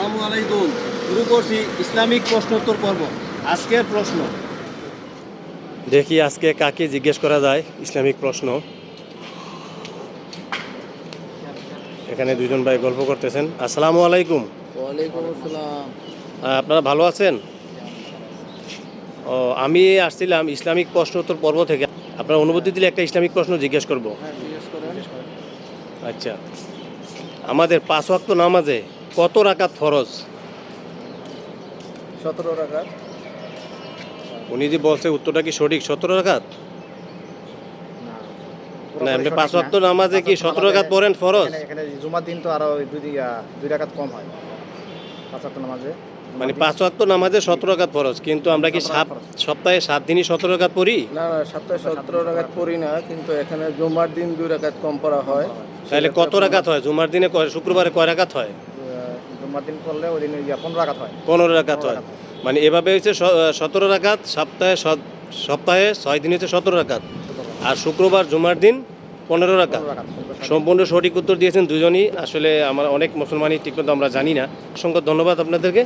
আসসালামু আলাইকুম। শুরু করছি ইসলামিক প্রশ্নোত্তর পর্ব। আজকের প্রশ্ন, দেখি আজকে কাকে জিজ্ঞেস করা যায় ইসলামিক প্রশ্ন। এখানে দুজন ভাই গল্প করতেছেন। আসসালামু আলাইকুম। ওয়ালাইকুম আসসালাম। আপনারা ভালো আছেন? ও, আমি আসছিলাম ইসলামিক প্রশ্নোত্তর পর্ব থেকে। আপনার অনুমতি দিলে একটা ইসলামিক প্রশ্ন জিজ্ঞেস করব। হ্যাঁ, জিজ্ঞেস করেন। আচ্ছা, আমাদের 5 ওয়াক্ত নামাজে কত রাকাত ফরজ? 17 রাকাত। উনি যে বলছে উত্তরটা কি সঠিক? 17 রাকাত? না, এমনি 5 ওয়াক্ত নামাজে কি 17 রাকাত পড়েন ফরজ? এখানে জুমার দিন তো আরো দুই রাকাত কম হয় 5 ওয়াক্ত নামাজে। মানে 5 ওয়াক্ত নামাজে 17 রাকাত ফরজ, কিন্তু আমরা কি 17 রাকাত ফরজ। সপ্তাহে 7 দিনই 17 রাকাত পড়ি? না, সপ্তাহে 17 রাকাত পড়ি না, কিন্তু এখানে জুমার দিন 2 রাকাত কম পড়া হয়। তাহলে কত রাকাত হয়? জুমার দিনে শুক্রবারে কয় রাকাত হয়? জুমার দিন করলে ওই দিন 15 রাকাত হয়। 15 রাকাত হয়। মানে এভাবে হচ্ছে 17 রাকাত, সপ্তাহে 6 দিন হচ্ছে 17 রাকাত, আর শুক্রবার জুমার দিন 15 রাকাত। 15 রাকাত। সম্পূর্ণ সঠিক উত্তর দিয়েছেন দুজনই। আসলে আমার অনেক মুসলমানই ঠিকমতো আমরা জানি না। অসংখ্য ধন্যবাদ আপনাদেরকে।